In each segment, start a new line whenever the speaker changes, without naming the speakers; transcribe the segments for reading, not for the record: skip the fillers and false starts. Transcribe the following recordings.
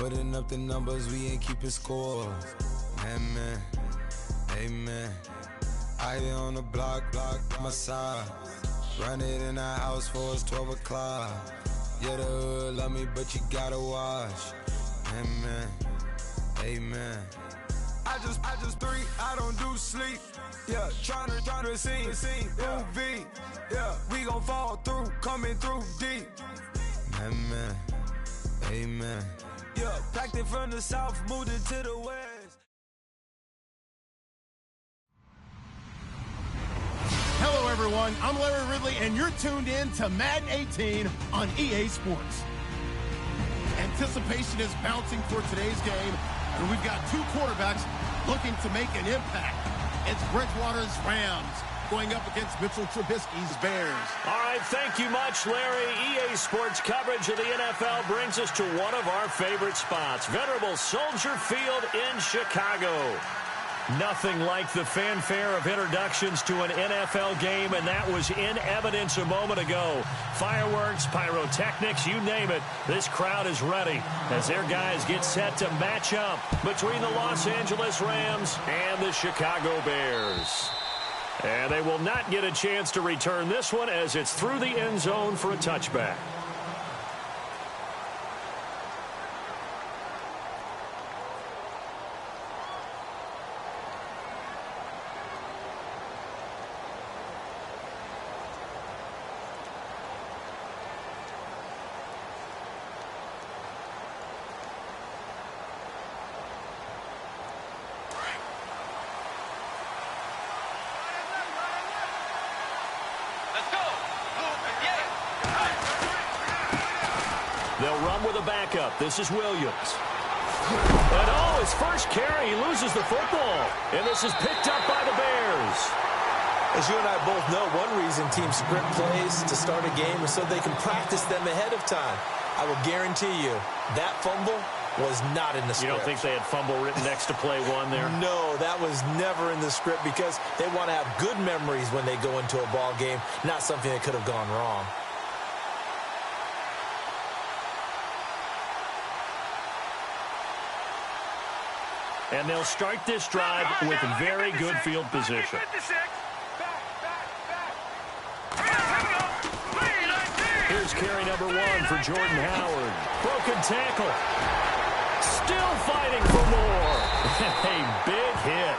Putting up the numbers, we ain't keeping score. Amen, amen. I be on the block, my side. Run it in the house for us 12 o'clock. Yeah, the hood love me, but you gotta watch. Amen, amen. I just three, I don't do sleep. Yeah, tryna see, UV. Yeah, we gon' fall through, coming through deep. Amen, amen. Yeah, packed it from the south, moved it to the west.
Hello, everyone. I'm Larry Ridley, and you're tuned in to Madden 18 on EA Sports. Anticipation is bouncing for today's game, and we've got two quarterbacks looking to make an impact. It's Bridgewater's Rams going up against Mitchell Trubisky's Bears.
All right, thank you much, Larry. EA Sports coverage of the NFL brings us to one of our favorite spots, venerable Soldier Field in Chicago. Nothing like the fanfare of introductions to an NFL game, and that was in evidence a moment ago. Fireworks, pyrotechnics, you name it. This crowd is ready as their guys get set to match up between the Los Angeles Rams and the Chicago Bears. And they will not get a chance to return this one as it's through the end zone for a touchback. They'll run with a backup. This is Williams. And his first carry, he loses the football. And this is picked up by the Bears.
As you and I both know, one reason teams script plays to start a game is so they can practice them ahead of time. I will guarantee you that fumble was not in the script.
You don't think they had fumble written next to play one there?
No, that was never in the script because they want to have good memories when they go into a ball game, not something that could have gone wrong.
And they'll start this drive with very good field position. Here's carry number 1 for Jordan Howard. Broken tackle. Still fighting for more. A big hit.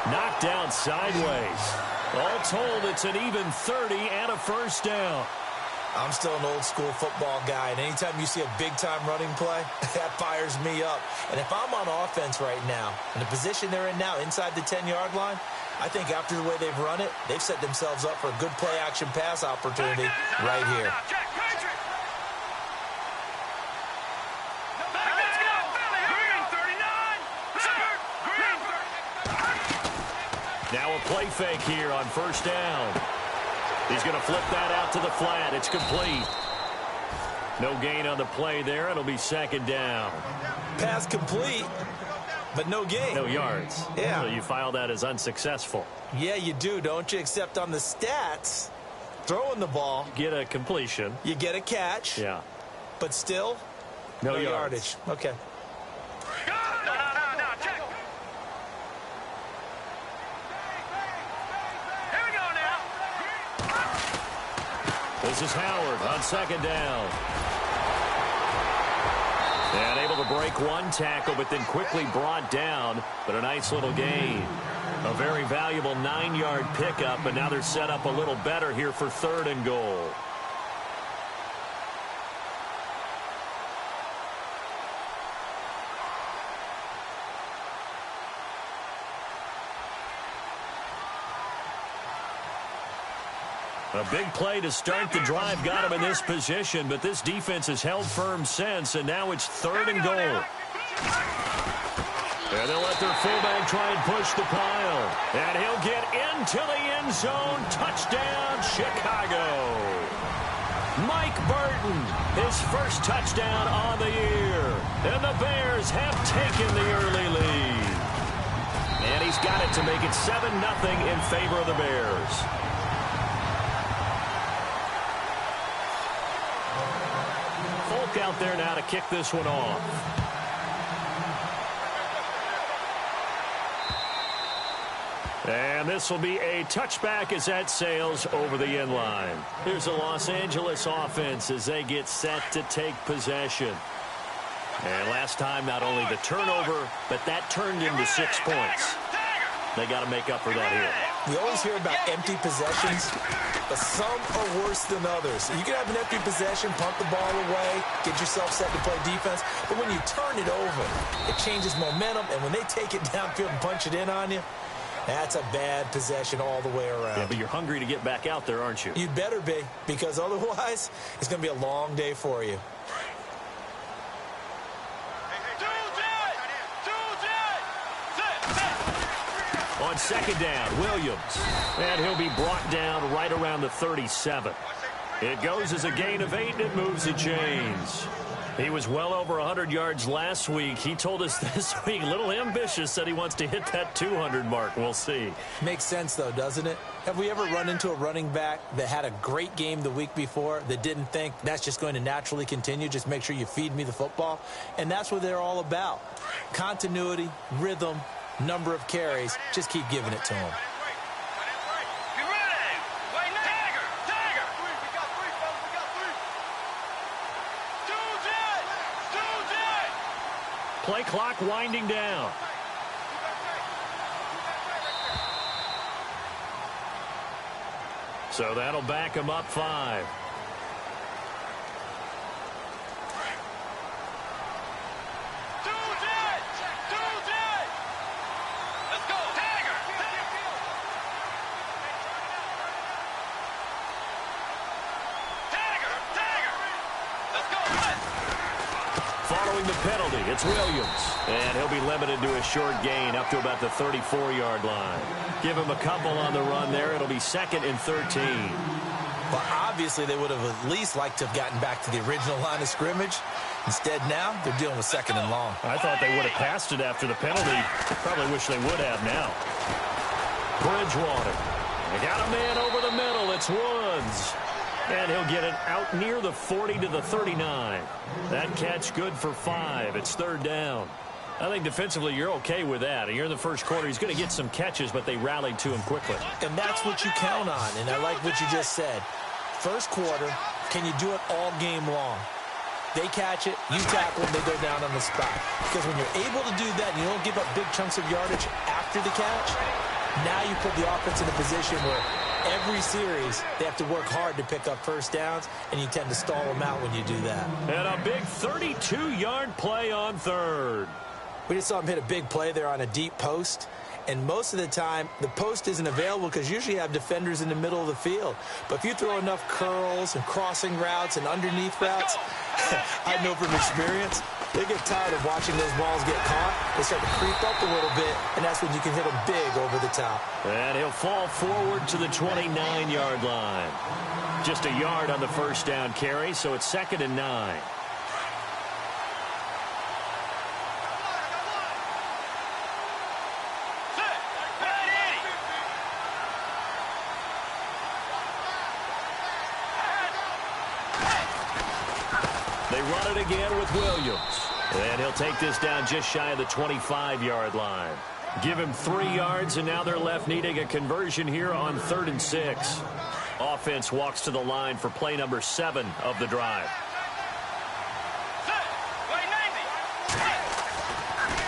Knocked down sideways. All told, it's an even 30 and a first down.
I'm still an old-school football guy, and anytime you see a big-time running play, that fires me up. And if I'm on offense right now, in the position they're in now, inside the 10-yard line, I think after the way they've run it, they've set themselves up for a good play-action pass opportunity right here.
Now a play fake here on first down. He's going to flip that out to the flat. It's complete. No gain on the play there. It'll be second down.
Pass complete, but no gain.
No yards.
Yeah.
So you file that as unsuccessful.
Yeah, you do, don't you? Except on the stats, throwing the ball.
Get a completion.
You get a catch.
Yeah.
But still,
no
yardage. Okay.
This is Howard on second down. And able to break one tackle, but then quickly brought down. But a nice little gain. A very valuable 9-yard pickup, but now they're set up a little better here for 3rd and goal. A big play to start the drive got him in this position, but this defense has held firm since, and now it's 3rd and goal. And they'll let their fullback try and push the pile. And he'll get into the end zone. Touchdown, Chicago. Mike Burton, his first touchdown on the year. And the Bears have taken the early lead. And he's got it to make it 7-0 in favor of the Bears. Out there now to kick this one off. And this will be a touchback as that sails over the end line. Here's the Los Angeles offense as they get set to take possession. And last time, not only the turnover, but that turned into 6 points. They got to make up for that here.
We always hear about empty possessions, but some are worse than others. You can have an empty possession, punt the ball away, get yourself set to play defense, but when you turn it over, it changes momentum, and when they take it downfield and punch it in on you, that's a bad possession all the way around.
Yeah, but you're hungry to get back out there, aren't you?
You'd better be, because otherwise, it's going to be a long day for you.
On second down, Williams. And he'll be brought down right around the 37. It goes as a gain of 8, and it moves the chains. He was well over 100 yards last week. He told us this week, a little ambitious, said he wants to hit that 200 mark. We'll see.
Makes sense, though, doesn't it? Have we ever run into a running back that had a great game the week before that didn't think that's just going to naturally continue? Just make sure you feed me the football. And that's what they're all about. Continuity, rhythm, number of carries. Just keep giving it to them.
Play clock winding down. So that'll back him up 5. Following the penalty, it's Williams. And he'll be limited to a short gain up to about the 34-yard line. Give him a couple on the run there. It'll be 2nd and 13.
Well, obviously, they would have at least liked to have gotten back to the original line of scrimmage. Instead, now, they're dealing with 2nd and long.
I thought they would have passed it after the penalty. Probably wish they would have now. Bridgewater. They got a man over the middle. It's Woods. And he'll get it out near the 40 to the 39. That catch good for 5. It's 3rd down. I think defensively you're okay with that. You're in the first quarter. He's going to get some catches, but they rallied to him quickly.
And that's what you count on. And I like what you just said. First quarter, can you do it all game long? They catch it, you tackle them, they go down on the spot. Because when you're able to do that and you don't give up big chunks of yardage after the catch, now you put the offense in a position where every series they have to work hard to pick up first downs, and you tend to stall them out when you do that.
And a big 32-yard play on 3rd.
We just saw him hit a big play there on a deep post. And most of the time, the post isn't available because usually you have defenders in the middle of the field. But if you throw enough curls and crossing routes and underneath routes, I know from experience, they get tired of watching those balls get caught. They start to creep up a little bit, and that's when you can hit them big over the top.
And he'll fall forward to the 29-yard line. Just a yard on the first down carry, so it's 2nd and 9. They run it again with Williams. And he'll take this down just shy of the 25-yard line. Give him 3 yards, and now they're left needing a conversion here on 3rd and 6. Offense walks to the line for play number 7 of the drive.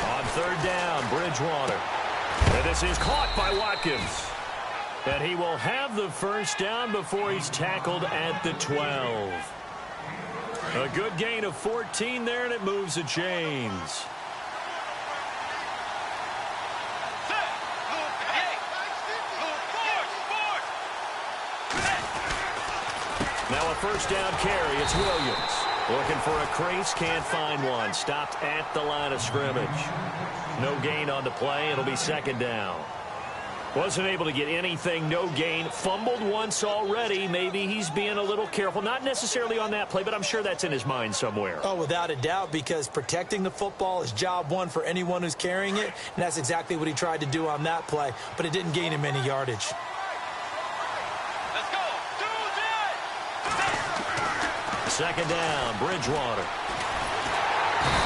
On 3rd down, Bridgewater. And this is caught by Watkins. And he will have the first down before he's tackled at the 12. A good gain of 14 there, and it moves the chains. Now a first down carry. It's Williams. Looking for a crease, can't find one. Stopped at the line of scrimmage. No gain on the play. It'll be 2nd down. Wasn't able to get anything, no gain. Fumbled once already. Maybe he's being a little careful. Not necessarily on that play, but I'm sure that's in his mind somewhere.
Oh, without a doubt, because protecting the football is job one for anyone who's carrying it, and that's exactly what he tried to do on that play, but it didn't gain him any yardage.
Let's go. 2 down. 2nd down, Bridgewater.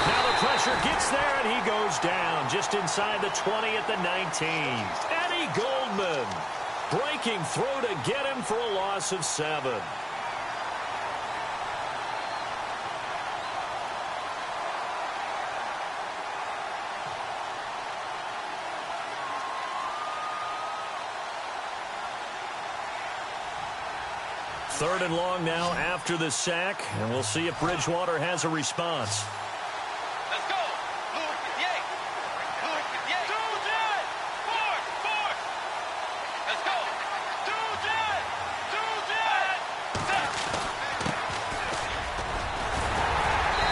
Now the pressure gets there, and he goes down just inside the 20 at the 19. Eddie Goldman breaking through to get him for a loss of 7. Third and long now after the sack, and we'll see if Bridgewater has a response.
Let's go. Louis, 58. Louis, 58. Do that. Force. Let's go. Do that.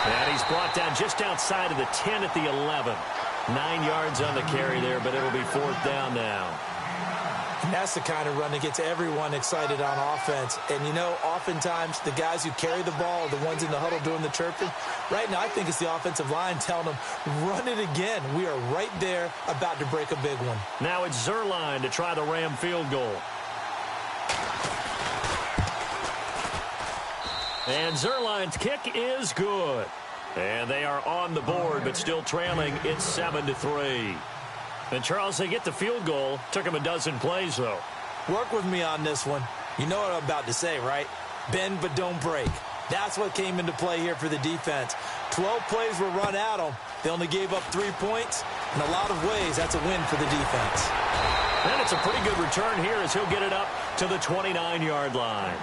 And he's brought down just outside of the 10 at the 11. 9 yards on the carry there, but it'll be 4th down now.
And that's the kind of run that gets everyone excited on offense. And, you know, oftentimes the guys who carry the ball are the ones in the huddle doing the chirping. Right now, I think it's the offensive line telling them, run it again. We are right there about to break a big one.
Now it's Zerline to try the Ram field goal. And Zerline's kick is good. And they are on the board, but still trailing. It's 7-3. And, Charles, they get the field goal. Took them a dozen plays, though.
Work with me on this one. You know what I'm about to say, right? Bend but don't break. That's what came into play here for the defense. 12 plays were run at them. They only gave up 3 points. In a lot of ways, that's a win for the defense.
And it's a pretty good return here as he'll get it up to the 29-yard line.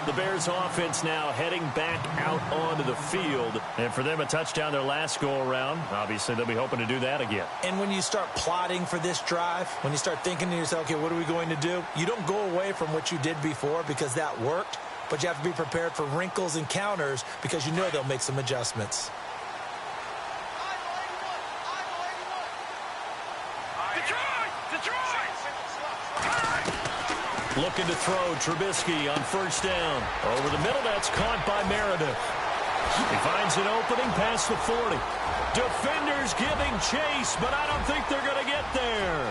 The Bears offense now heading back out onto the field. And for them, a touchdown their last go-around. Obviously, they'll be hoping to do that again.
And when you start plotting for this drive, when you start thinking to yourself, okay, what are we going to do? You don't go away from what you did before because that worked. But you have to be prepared for wrinkles and counters because you know they'll make some adjustments.
Looking to throw Trubisky on 1st down. Over the middle, that's caught by Meredith. He finds an opening past the 40. Defenders giving chase, but I don't think they're going to get there.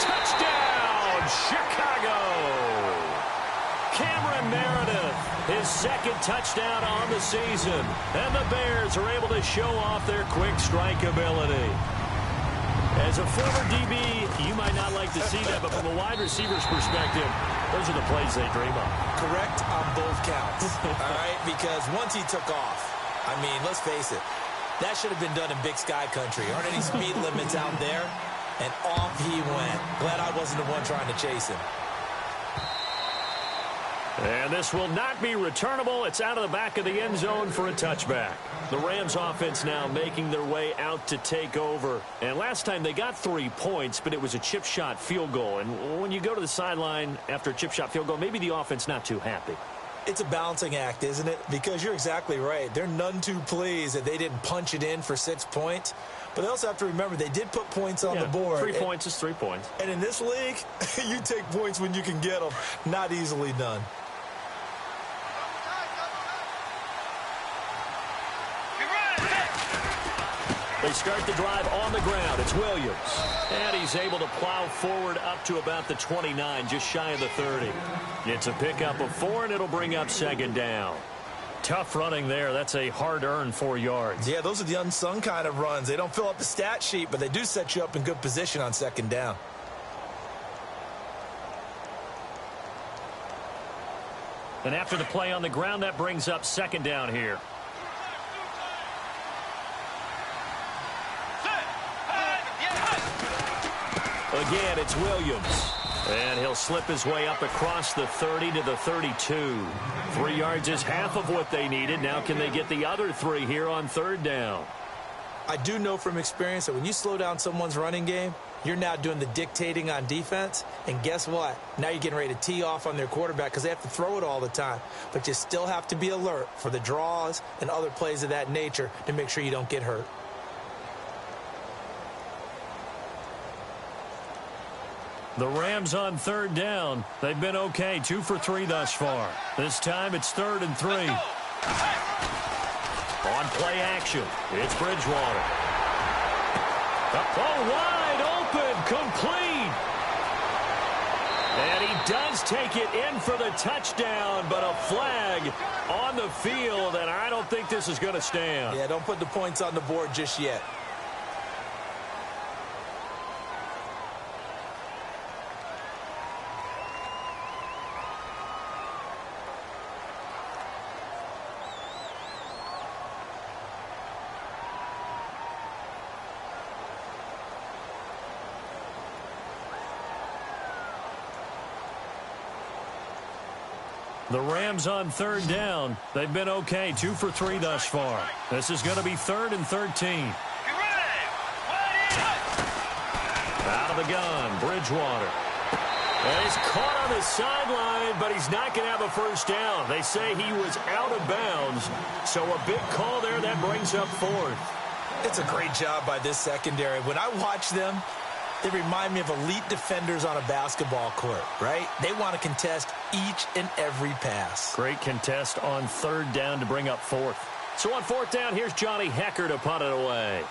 Touchdown, Chicago. Cameron Meredith, his 2nd touchdown on the season. And the Bears are able to show off their quick strike ability. As a former DB, you might not like to see that, but from a wide receiver's perspective, those are the plays they dream of.
Correct on both counts, all right? Because once he took off, I mean, let's face it, that should have been done in Big Sky Country. Aren't any speed limits out there? And off he went. Glad I wasn't the one trying to chase him.
And this will not be returnable. It's out of the back of the end zone for a touchback. The Rams offense now making their way out to take over. And last time they got 3 points, but it was a chip shot field goal. And when you go to the sideline after a chip shot field goal, maybe the offense not too happy.
It's a balancing act, isn't it? Because you're exactly right. They're none too pleased that they didn't punch it in for 6 points. But they also have to remember they did put points on the board.
3 points is 3 points.
And in this league, you take points when you can get them. Not easily done.
They start the drive on the ground. It's Williams. And he's able to plow forward up to about the 29, just shy of the 30. It's a pickup of 4, and it'll bring up 2nd down. Tough running there. That's a hard-earned 4 yards.
Yeah, those are the unsung kind of runs. They don't fill up the stat sheet, but they do set you up in good position on 2nd down.
And after the play on the ground, that brings up 2nd down here. Again, it's Williams. And he'll slip his way up across the 30 to the 32. 3 yards is half of what they needed. Now can they get the other 3 here on 3rd down?
I do know from experience that when you slow down someone's running game, you're now doing the dictating on defense. And guess what? Now you're getting ready to tee off on their quarterback because they have to throw it all the time. But you still have to be alert for the draws and other plays of that nature to make sure you don't get hurt.
The Rams on 3rd down. They've been okay, 2 for 3 thus far. This time it's 3rd and 3. On play action, it's Bridgewater. Oh, wide open, complete. And he does take it in for the touchdown, but a flag on the field, and I don't think this is going to stand.
Yeah, don't put the points on the board just yet.
The Rams on third down. They've been okay, 2 for 3 thus far. This is going to be 3rd and 13. Out of the gun, Bridgewater. And he's caught on the sideline, but he's not going to have a first down. They say he was out of bounds, so a big call there that brings up 4th.
It's a great job by this secondary. When I watch them, they remind me of elite defenders on a basketball court, right? They want to contest each and every pass.
Great contest on 3rd down to bring up 4th. So on 4th down, here's Johnny Hecker to punt it away.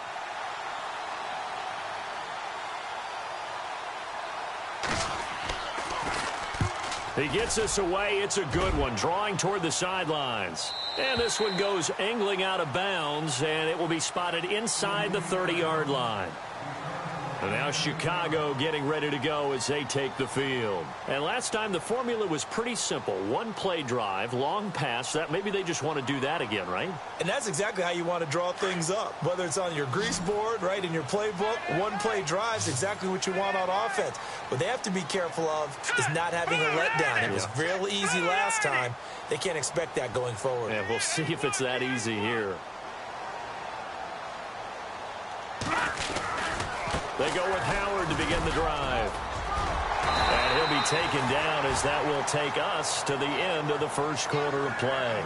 He gets us away. It's a good one, drawing toward the sidelines. And this one goes angling out of bounds, and it will be spotted inside the 30-yard line. And now Chicago getting ready to go as they take the field. And last time the formula was pretty simple. 1-play drive, long pass. That maybe they just want to do that again, right?
And that's exactly how you want to draw things up. Whether it's on your grease board, right, in your playbook, 1-play drive is exactly what you want on offense. What they have to be careful of is not having a letdown. It was real easy last time. They can't expect that going forward.
Yeah, we'll see if it's that easy here. They go with Howard to begin the drive. And he'll be taken down as that will take us to the end of the first quarter of play.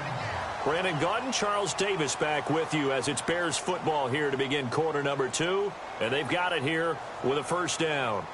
Brandon Gaudin, Charles Davis back with you as it's Bears football here to begin quarter number 2. And they've got it here with a first down.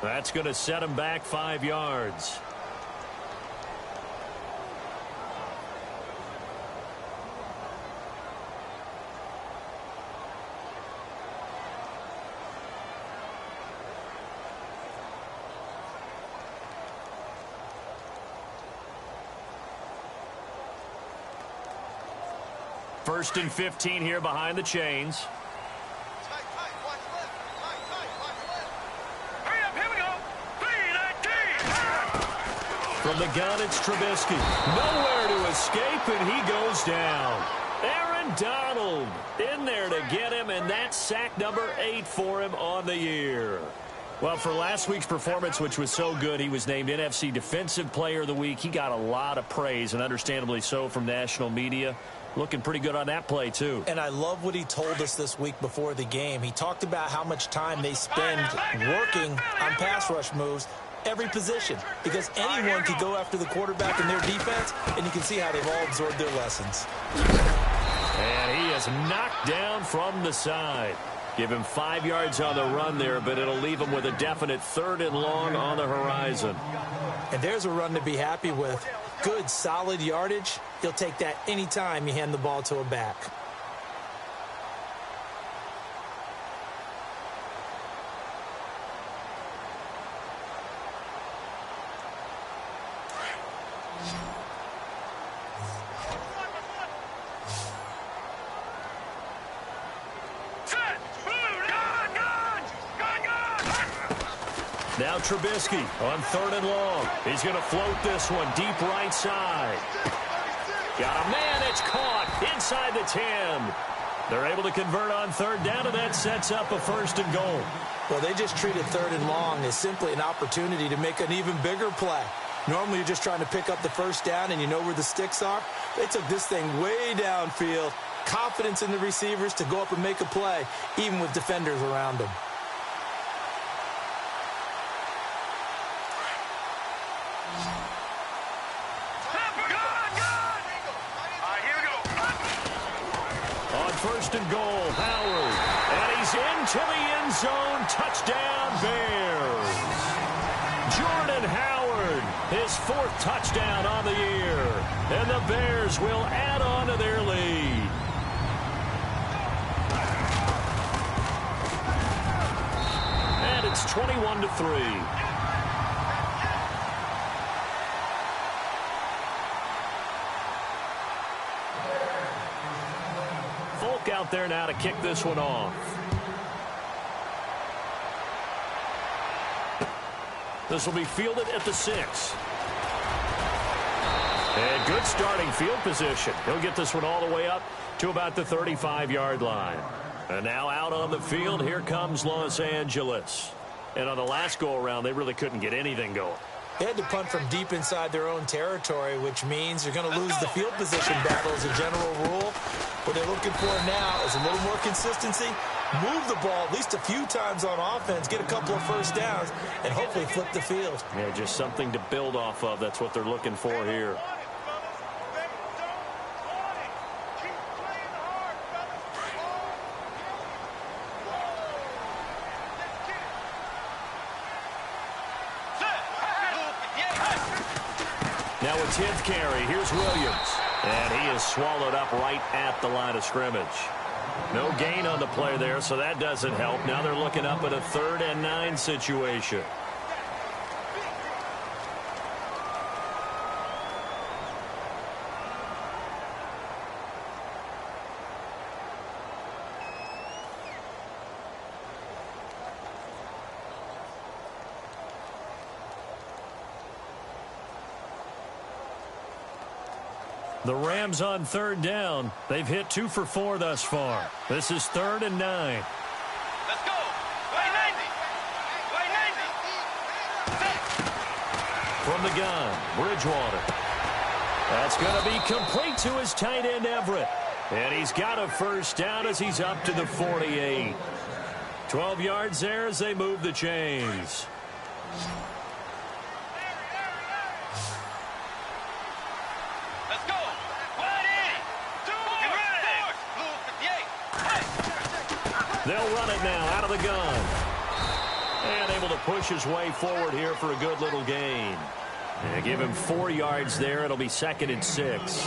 That's going to set him back 5 yards. First and 15 here behind the chains. From the gun, it's Trubisky. Nowhere to escape, and he goes down. Aaron Donald in there to get him, and that's sack number 8 for him on the year. Well, for last week's performance, which was so good, he was named NFC Defensive Player of the Week. He got a lot of praise, and understandably so, from national media. Looking pretty good on that play, too.
And I love what he told us this week before the game. He talked about how much time they spend working on pass rush moves, every position, because anyone could go after the quarterback in their defense, and you can see how they've all absorbed their lessons.
And he is knocked down from the side. Give him 5 yards on the run there, but it'll leave him with a definite 3rd and long on the horizon.
And there's a run to be happy with. Good, solid yardage. He'll take that anytime you hand the ball to a back.
Now Trubisky on 3rd and long. He's going to float this one deep right side. Got a man. It's caught inside the 10. They're able to convert on 3rd down, and that sets up a 1st and goal.
Well, they just treated 3rd and long as simply an opportunity to make an even bigger play. Normally you're just trying to pick up the first down and you know where the sticks are. They took this thing way downfield. Confidence in the receivers to go up and make a play, even with defenders around them.
On first and goal, Howard. And he's into the end zone. Touchdown, Bears. Jordan Howard, his 4th touchdown on the year. And the Bears will add on to their lead. And it's 21-3. Out there now to kick this one off. This will be fielded at the 6. And good starting field position. He'll get this one all the way up to about the 35-yard line. And now out on the field, here comes Los Angeles. And on the last go-around, they really couldn't get anything going.
They had to punt from deep inside their own territory, which means you're going to lose the field position battle as a general rule. What they're looking for now is a little more consistency, move the ball at least a few times on offense, get a couple of first downs, and hopefully flip the field.
Yeah, just something to build off of. That's what they're looking for here. Now a 10th carry. Here's Williams. And he is swallowed up right at the line of scrimmage. No gain on the play there, so that doesn't help. Now they're looking up at a 3rd and 9 situation. The Rams on 3rd down. They've hit 2 for 4 thus far. This is 3rd and 9.
Let's go. Way 90. Way 90.
From the gun, Bridgewater. That's going to be complete to his tight end, Everett. And he's got a first down as he's up to the 48. 12 yards there as they move the chains. They'll run it now out of the gun. And able to push his way forward here for a good little gain. And give him 4 yards there. It'll be 2nd and 6.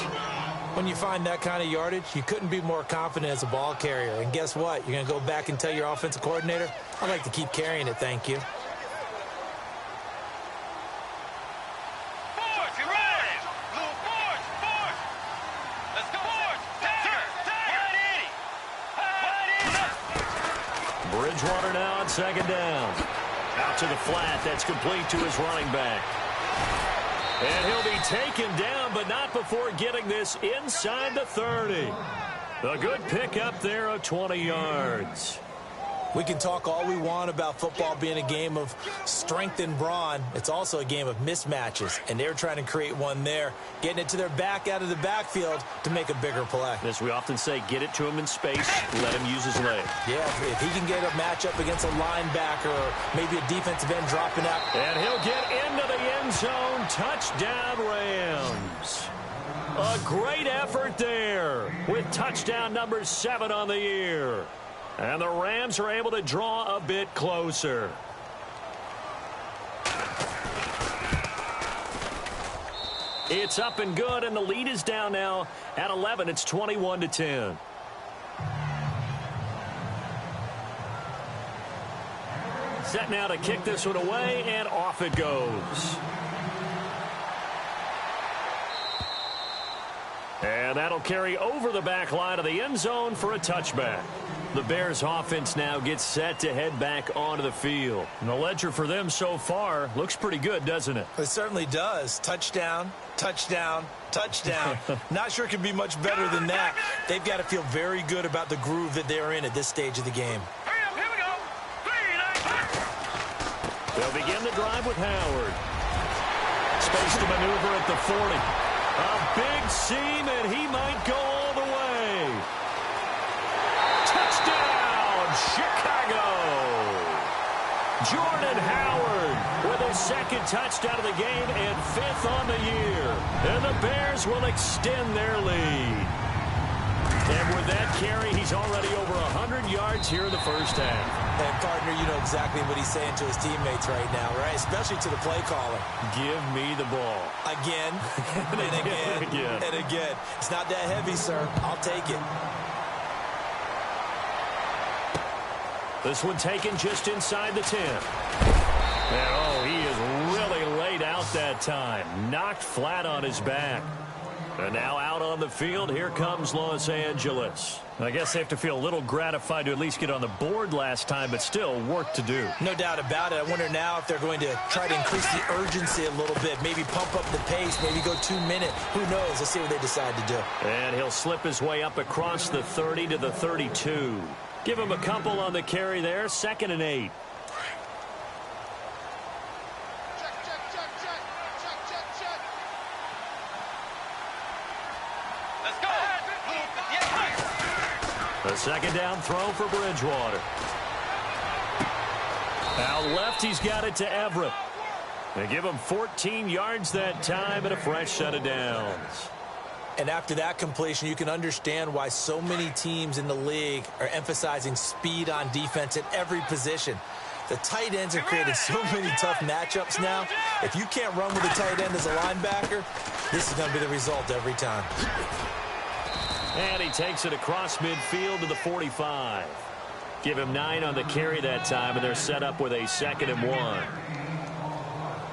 When you find that kind of yardage, you couldn't be more confident as a ball carrier. And guess what? You're going to go back and tell your offensive coordinator, I'd like to keep carrying it, thank you.
Bridgewater now on 2nd down. Out to the flat. That's complete to his running back. And he'll be taken down, but not before getting this inside the 30. A good pickup there of 20 yards.
We can talk all we want about football being a game of strength and brawn. It's also a game of mismatches, and they're trying to create one there, getting it to their back out of the backfield to make a bigger play.
As we often say, get it to him in space, let him use his leg.
Yeah, if he can get a matchup against a linebacker or maybe a defensive end dropping out.
And he'll get into the end zone. Touchdown, Rams. A great effort there with touchdown number 7 on the year. And the Rams are able to draw a bit closer. It's up and good, and the lead is down now at 11. It's 21-10. Set now to kick this one away, and off it goes. And that'll carry over the back line of the end zone for a touchback. The Bears offense now gets set to head back onto the field. And the ledger for them so far looks pretty good, doesn't it?
It certainly does. Touchdown, touchdown, touchdown. Not sure it could be much better than that. They've got to feel very good about the groove that they're in at this stage of the game.
Here we go. 3, 9,
They'll begin the drive with Howard. space to maneuver at the 40. A big seam, and he might go all the way. Touchdown, Chicago! Jordan Howard with his second touchdown of the game and 5th on the year. And the Bears will extend their lead. And with that carry, he's already over 100 yards here in the first half.
And, partner, you know exactly what he's saying to his teammates right now, right? Especially to the play caller.
Give me the ball.
Again, and again, and again. It's not that heavy, sir. I'll take it.
This one taken just inside the 10. And, oh, he is really laid out that time. Knocked flat on his back. And now out on the field, here comes Los Angeles. I guess they have to feel a little gratified to at least get on the board last time, but still work to do.
No doubt about it. I wonder now if they're going to try to increase the urgency a little bit, maybe pump up the pace, maybe go 2 minutes. Who knows? Let's see what they decide to do.
And he'll slip his way up across the 30 to the 32. Give him a couple on the carry there, 2nd and 8. A 2nd down throw for Bridgewater. Out left, he's got it to Everett. They give him 14 yards that time and a fresh set of downs.
And after that completion, you can understand why so many teams in the league are emphasizing speed on defense at every position. The tight ends have created so many tough matchups now. If you can't run with a tight end as a linebacker, this is going to be the result every time.
And he takes it across midfield to the 45. Give him 9 on the carry that time, and they're set up with a 2nd and 1.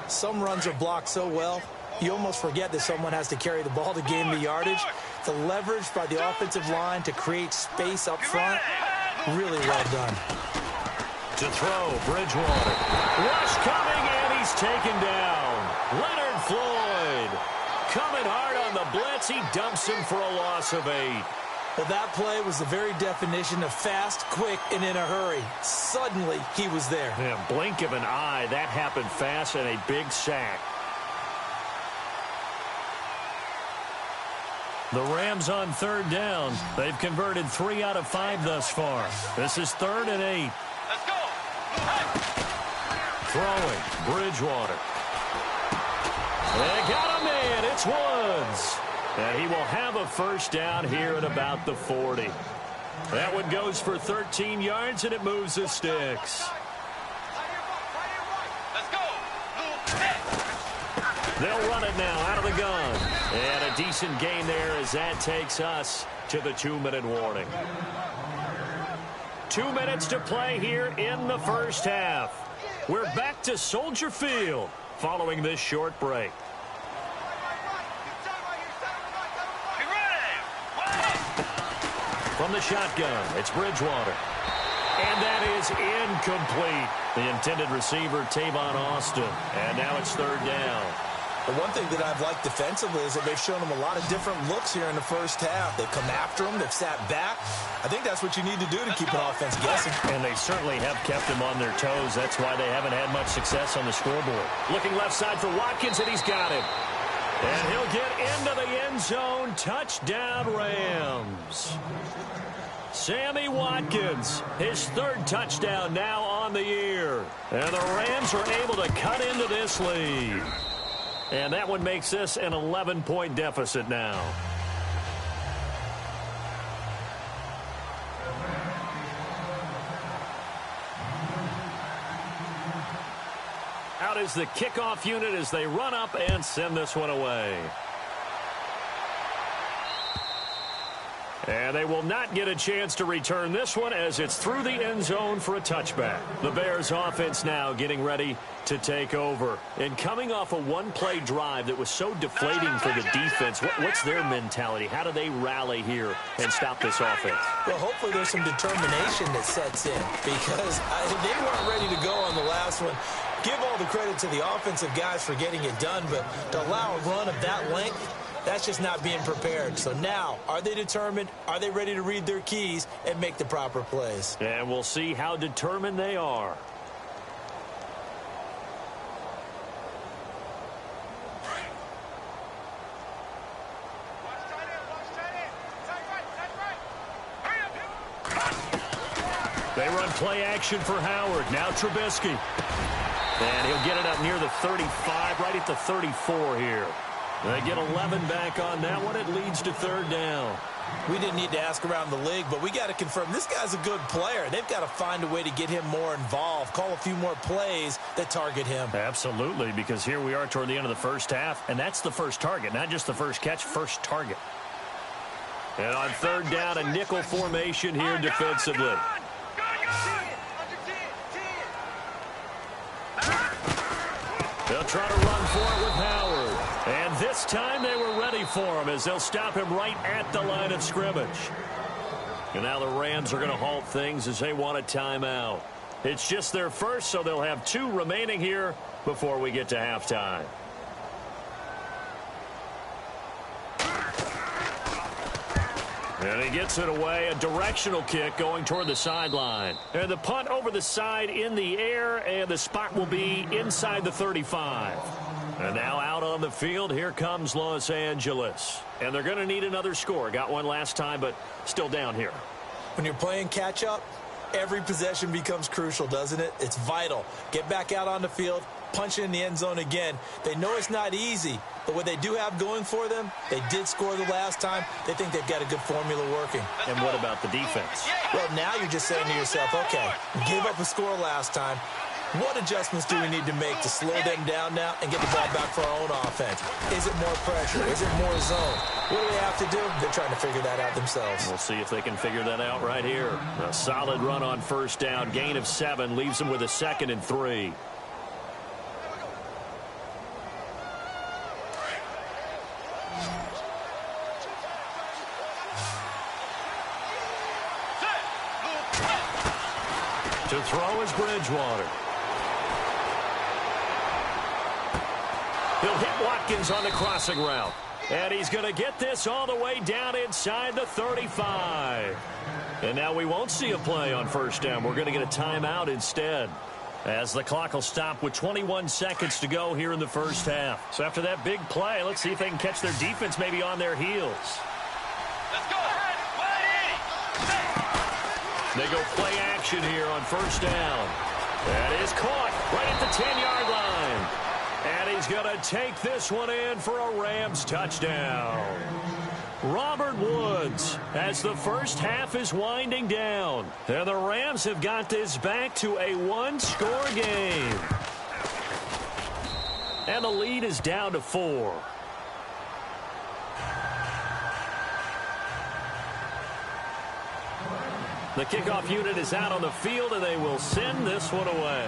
Some runs are blocked so well, you almost forget that someone has to carry the ball to gain the yardage. The leverage by the offensive line to create space up front, really well done.
To throw, Bridgewater. Rush coming, and he's taken down. Leonard Floyd coming hard on the blitz. He dumps him for a loss of 8.
Well, that play was the very definition of fast, quick, and in a hurry. Suddenly, he was there.
Yeah, blink of an eye. That happened fast, and a big sack. The Rams on 3rd down. They've converted 3 out of 5 thus far. This is 3rd and 8.
Let's go.
Throwing, Bridgewater. They got him in. It's Woods. And he will have a first down here at about the 40. That one goes for 13 yards, and it moves the sticks.
Let's go.
They'll run it now out of the gun. And a decent gain there as that takes us to the 2-minute warning. 2 minutes to play here in the first half. We're back to Soldier Field following this short break. From the shotgun, it's Bridgewater. And that is incomplete. The intended receiver, Tavon Austin. And now it's 3rd down.
The one thing that I've liked defensively is that they've shown them a lot of different looks here in the first half. They've come after them. They've sat back. I think that's what you need to do to keep an offense guessing.
And they certainly have kept them on their toes. That's why they haven't had much success on the scoreboard. Looking left side for Watkins, and he's got him. And he'll get into the end zone. Touchdown, Rams. Sammy Watkins, his 3rd touchdown now on the year. And the Rams are able to cut into this lead. And that one makes this an 11-point deficit now. Out is the kickoff unit as they run up and send this one away. And they will not get a chance to return this one as it's through the end zone for a touchback. The Bears offense now getting ready to take over. And coming off a one-play drive that was so deflating for the defense, what's their mentality? How do they rally here and stop this offense?
Well, hopefully there's some determination that sets in because they weren't ready to go on the last one. Give all the credit to the offensive guys for getting it done, but to allow a run of that length, that's just not being prepared. So now, are they determined? Are they ready to read their keys and make the proper plays?
And we'll see how determined they are. They run play action for Howard. Now Trubisky. And he'll get it up near the 35, right at the 34 here. They get 11 back on that one. It leads to third down.
We didn't need to ask around the league, but we got to confirm this guy's a good player. They've got to find a way to get him more involved, call a few more plays that target him.
Absolutely, because here we are toward the end of the first half, and that's the first target, not just the first catch, first target. And on third down, a nickel formation here defensively. They'll try to run for it with Howard. And this time they were ready for him as they'll stop him right at the line of scrimmage. And now the Rams are going to halt things as they want a timeout. It's just their first, so they'll have 2 remaining here before we get to halftime. And he gets it away, a directional kick going toward the sideline. And the punt over the side in the air, and the spot will be inside the 35. And now out on the field, here comes Los Angeles. And they're going to need another score. Got one last time, but still down here.
When you're playing catch-up, every possession becomes crucial, doesn't it? It's vital. Get back out on the field, punch it in the end zone again. They know it's not easy, but what they do have going for them, they did score the last time. They think they've got a good formula working.
And what about the defense?
Well, now you're just saying to yourself, okay, we gave up a score last time. What adjustments do we need to make to slow them down now and get the ball back for our own offense? Is it more pressure? Is it more zone? What do they have to do? They're trying to figure that out themselves.
We'll see if they can figure that out right here. A solid run on first down. Gain of 7 leaves them with a 2nd and 3. To throw is Bridgewater. He'll hit Watkins on the crossing route. And he's going to get this all the way down inside the 35. And now we won't see a play on first down. We're going to get a timeout instead, as the clock will stop with 21 seconds to go here in the first half. So after that big play, let's see if they can catch their defense maybe on their heels.
Let's go.
They go play action here on first down. That is caught right at the 10-yard line. And he's going to take this one in for a Rams touchdown. Robert Woods, as the first half is winding down. And the Rams have got this back to a 1-score game. And the lead is down to 4. The kickoff unit is out on the field, and they will send this one away.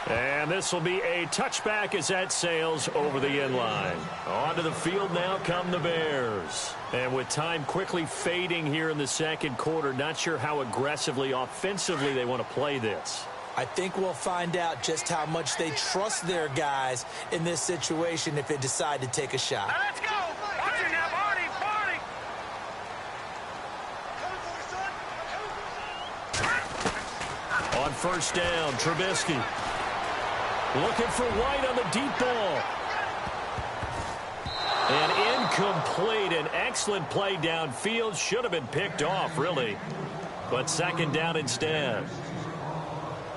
And this will be a touchback as that sails over the end line. Onto the field now come the Bears. And with time quickly fading here in the second quarter, not sure how aggressively, offensively they want to play this.
I think we'll find out just how much they trust their guys in this situation if they decide to take a shot.
Now let's go. Watch it now, Barney.
On first down, Trubisky. Looking for White on the deep ball. And incomplete. An excellent play downfield. Should have been picked off, really. But second down instead.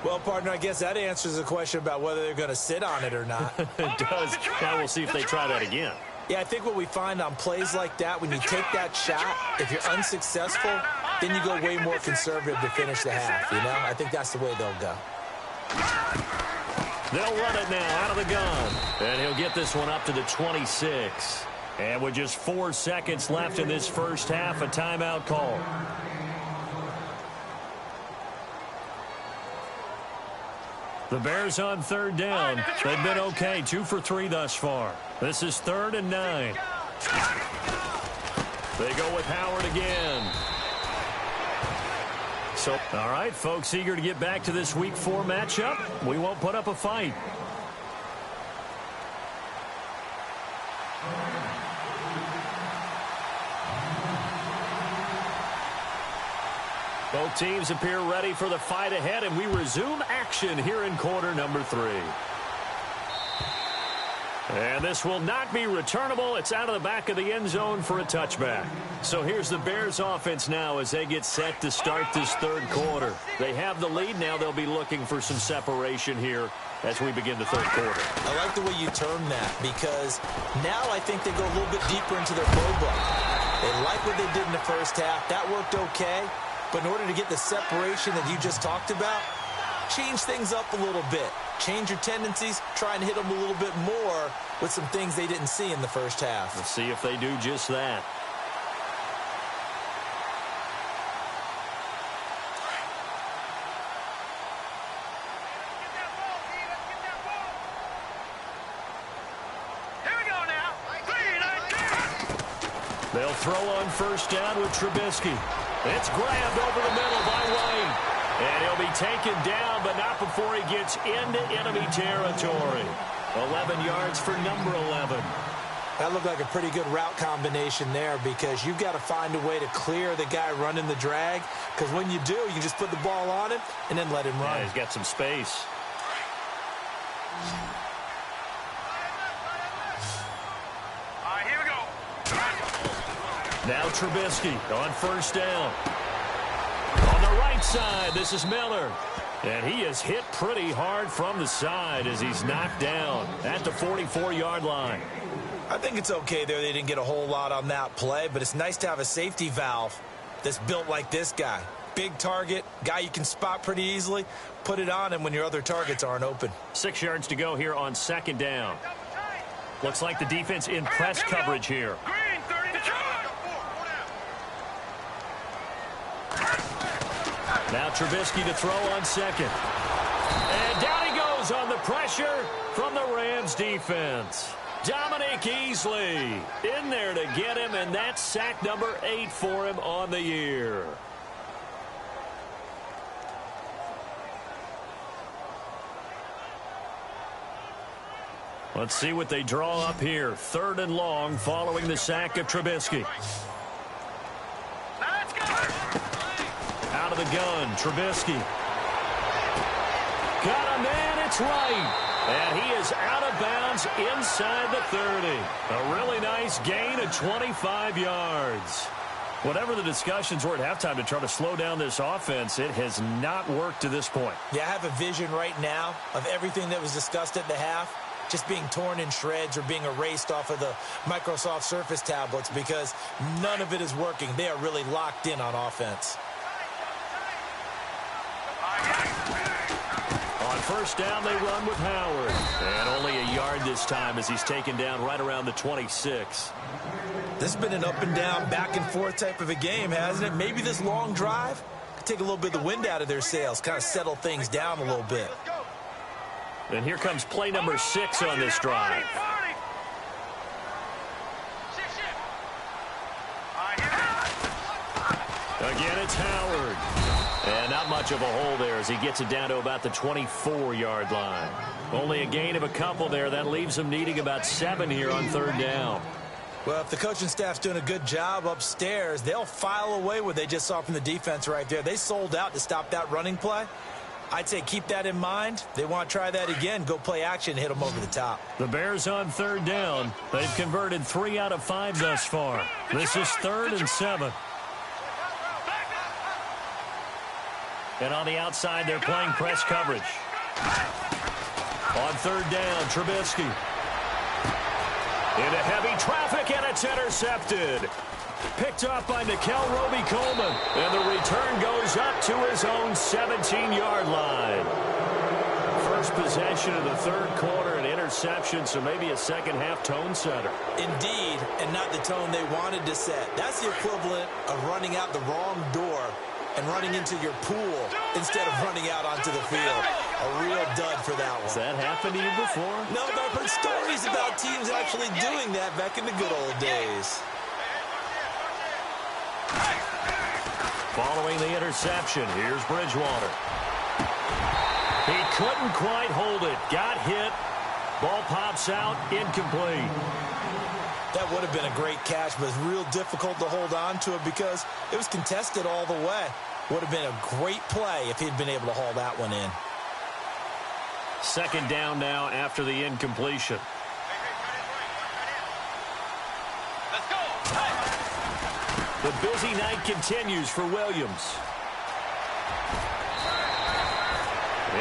Well, partner, I guess that answers the question about whether they're going to sit on it or not.
It does. Now we'll see if they try that again.
Yeah, I think what we find on plays like that, when you take that shot, if you're unsuccessful, then you go way more conservative to finish the half, you know? I think that's the way they'll go.
They'll run it now out of the gun. And he'll get this one up to the 26. And with just 4 seconds left in this first half, a timeout call. The Bears on third down. They've been okay, 2 for 3 thus far. This is 3rd and 9. They go with Howard again. So, all right, folks, eager to get back to this Week 4 matchup. We won't put up a fight. Both teams appear ready for the fight ahead, and we resume action here in quarter number 3. And this will not be returnable. It's out of the back of the end zone for a touchback. So here's the Bears offense now as they get set to start this third quarter. They have the lead. Now they'll be looking for some separation here as we begin the third quarter.
I like the way you term that because now I think they go a little bit deeper into their playbook. They like what they did in the first half. That worked okay. But in order to get the separation that you just talked about, change things up a little bit. Change your tendencies, try and hit them a little bit more with some things they didn't see in the first half.
Let's see if they do just that.
Here we go now. 3-19.
They'll throw on first down with Trubisky. It's grabbed over the middle by White. And he'll be taken down, but not before he gets into enemy territory. 11 yards for number 11.
That looked like a pretty good route combination there because you've got to find a way to clear the guy running the drag. Because when you do, you can just put the ball on him and then let him run.
Yeah, he's got some space.
All right, here we go.
Now Trubisky on first down. On the right side, this is Miller. And he is hit pretty hard from the side as he's knocked down at the 44-yard line.
I think it's okay there. They didn't get a whole lot on that play, but it's nice to have a safety valve that's built like this guy. Big target, guy you can spot pretty easily. Put it on him when your other targets aren't open.
6 yards to go here on second down. Looks like the defense in press coverage here.
Green, 32.
Now Trubisky to throw on second. And down he goes on the pressure from the Rams defense. Dominique Easley in there to get him, and that's sack number 8 for him on the year. Let's see what they draw up here. 3rd and long following the sack of Trubisky.
Now let's go.
Out of the gun, Trubisky. Got a man, it's right. And he is out of bounds inside the 30. A really nice gain of 25 yards. Whatever the discussions were at halftime to try to slow down this offense, it has not worked to this point.
Yeah, I have a vision right now of everything that was discussed at the half just being torn in shreds or being erased off of the Microsoft Surface tablets because none of it is working. They are really locked in on offense.
On first down, they run with Howard. And only a yard this time as he's taken down right around the 26.
This has been an up and down, back and forth type of a game, hasn't it? Maybe this long drive could take a little bit of the wind out of their sails, kind of settle things down a little bit.
And here comes play number 6 on this drive. Again, it's Howard. And not much of a hole there as he gets it down to about the 24-yard line. Only a gain of a couple there. That leaves him needing about 7 here on 3rd down.
Well, if the coaching staff's doing a good job upstairs, they'll file away what they just saw from the defense right there. They sold out to stop that running play. I'd say keep that in mind. They want to try that again. Go play action and hit them over the top.
The Bears on 3rd down. They've converted 3 out of 5 thus far. This is 3rd and 7. And on the outside, they're playing press coverage. On 3rd down, Trubisky. Into heavy traffic, and it's intercepted. Picked up by Nickel Roby-Coleman. And the return goes up to his own 17-yard line. First possession of the 3rd quarter, an interception, so maybe a second-half tone setter.
Indeed, and not the tone they wanted to set. That's the equivalent of running out the wrong door and running into your pool instead of running out onto the field. A real dud for that one.
Has that happened to you before?
No, but I've heard stories about teams actually doing that back in the good old days.
Following the interception, here's Bridgewater. He couldn't quite hold it. Got hit. Ball pops out, incomplete.
That would have been a great catch, but it's real difficult to hold on to it because it was contested all the way. Would have been a great play if he'd been able to haul that one in.
2nd down now after the incompletion. busy night continues for Williams.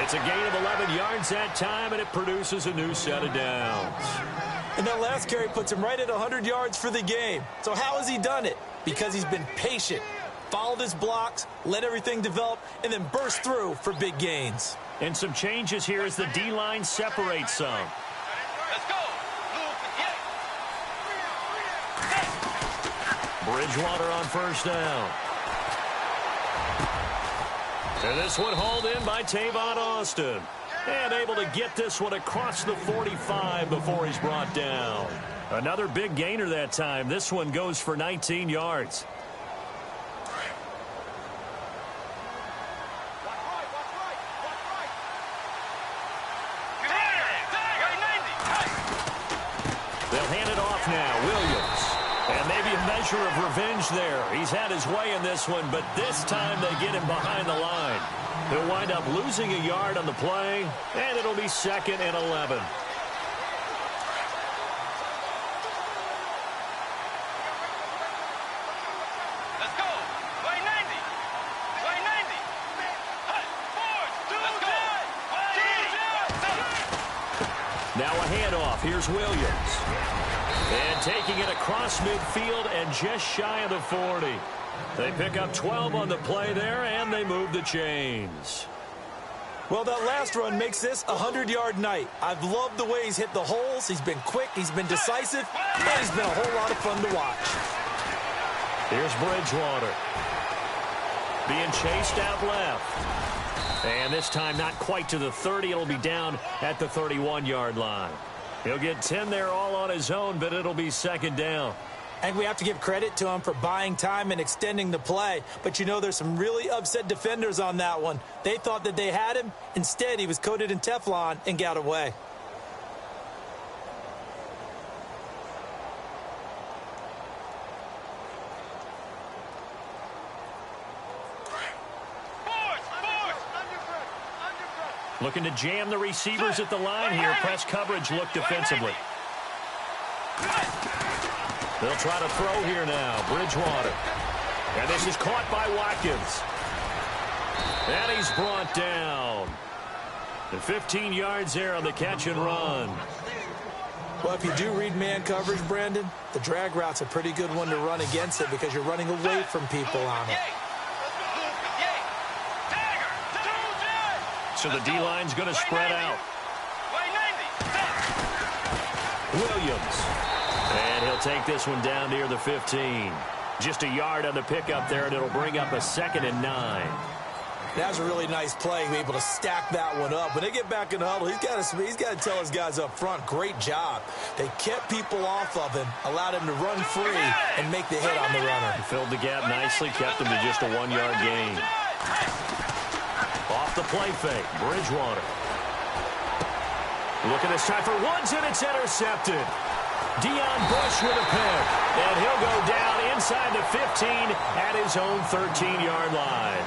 It's a gain of 11 yards that time, and it produces a new set of downs.
And that last carry puts him right at 100 yards for the game. So how has he done it? Because he's been patient, followed his blocks, let everything develop, and then burst through for big gains.
And some changes here as the D-line separates some.
Let's go.
Bridgewater on first down. And this one hauled in by Tavon Austin. And able to get this one across the 45 before he's brought down. Another big gainer that time. This one goes for 19 yards. They'll hand it off now. Williams. And maybe a measure of revenge there. He's had his way in this one, but this time they get him behind the line. He'll wind up losing a yard on the play, and it'll be 2nd and 11.
Let's go. Play 90. Play 90.
Now a handoff. Here's Williams. And taking it across midfield and just shy of the 40. They pick up 12 on the play there, and they move the chains.
Well, that last run makes this a 100-yard night. I've loved the way he's hit the holes. He's been quick. He's been decisive. And he's been a whole lot of fun to watch.
Here's Bridgewater. Being chased out left. And this time not quite to the 30. It'll be down at the 31-yard line. He'll get 10 there all on his own, but it'll be 2nd down.
And we have to give credit to him for buying time and extending the play. But, you know, there's some really upset defenders on that one. They thought that they had him. Instead, he was coated in Teflon and got away.
Looking to jam the receivers at the line here. Press coverage look defensively. They'll try to throw here now. Bridgewater. And this is caught by Watkins. And he's brought down. And 15 yards there on the catch and run.
Well, if you do read man coverage, Brandon, the drag route's a pretty good one to run against it because you're running away from people on it.
So the D-line's going to spread out. Williams. And he'll take this one down near the 15. Just a yard on the pickup there, and it'll bring up a 2nd and 9.
That was a really nice play, able to stack that one up. When they get back in the huddle, he's got to tell his guys up front, great job. They kept people off of him, allowed him to run free and make the hit on the runner.
He filled the gap nicely, kept him to just a 1-yard gain. Off the play fake, Bridgewater. Looking this time for Woods, and it's intercepted. Deion Bush with a pick, and he'll go down inside the 15 at his own 13-yard line.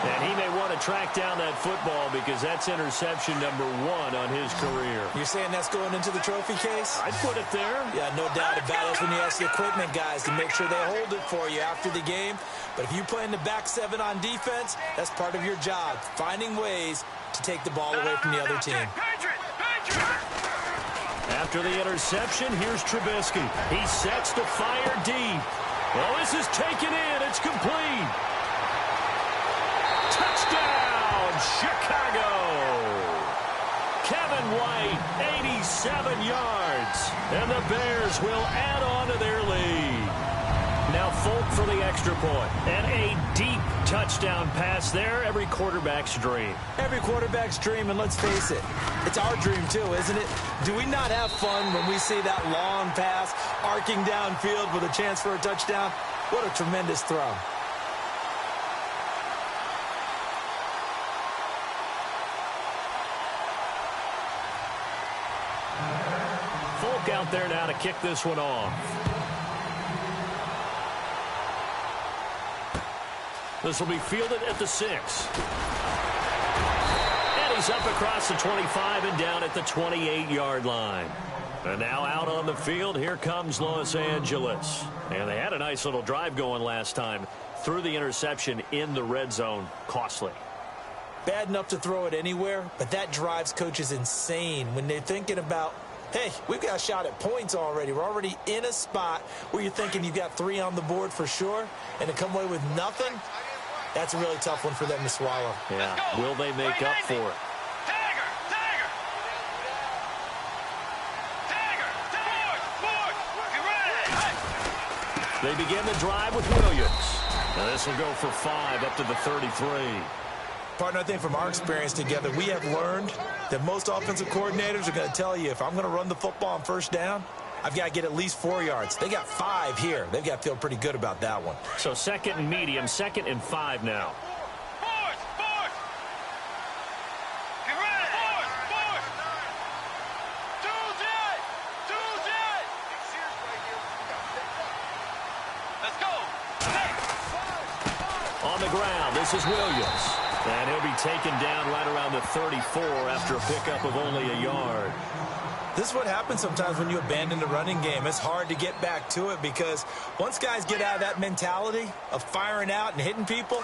And he may want to track down that football because that's interception number 1 on his career.
You're saying that's going into the trophy case?
I'd put it there.
Yeah, no doubt about it. That's when you ask the equipment guys to make sure they hold it for you after the game. But if you play in the back 7 on defense, that's part of your job, finding ways to take the ball away from the other team.
After the interception, here's Trubisky. He sets to fire deep. Well, this is taken in. It's complete. Touchdown, Chicago. Kevin White, 87 yards. And the Bears will add on to their lead. Now Folk for the extra point. And a deep touchdown pass there. Every quarterback's dream.
Every quarterback's dream, and let's face it, it's our dream too, isn't it? Do we not have fun when we see that long pass arcing downfield with a chance for a touchdown? What a tremendous throw.
Folk out there now to kick this one off. This will be fielded at the 6. And he's up across the 25 and down at the 28-yard line. And now out on the field, here comes Los Angeles. And they had a nice little drive going last time. Threw the interception in the red zone. Costly.
Bad enough to throw it anywhere, but that drives coaches insane when they're thinking about, hey, we've got a shot at points already. We're already in a spot where you're thinking you've got 3 on the board for sure, and to come away with nothing, that's a really tough one for them to swallow.
Yeah, will they make up for it? They begin the drive with Williams. And this will go for 5 up to the 33.
Partner, I think from our experience together, we have learned that most offensive coordinators are going to tell you, if I'm going to run the football on first down, I've got to get at least 4 yards. They got 5 here. They've got to feel pretty good about that one.
So 2nd and medium, 2nd and 5 now. On the ground, this is Williams. And he'll be taken down right around the 34 after a pickup of only a yard.
This is what happens sometimes when you abandon the running game. It's hard to get back to it because once guys get out of that mentality of firing out and hitting people,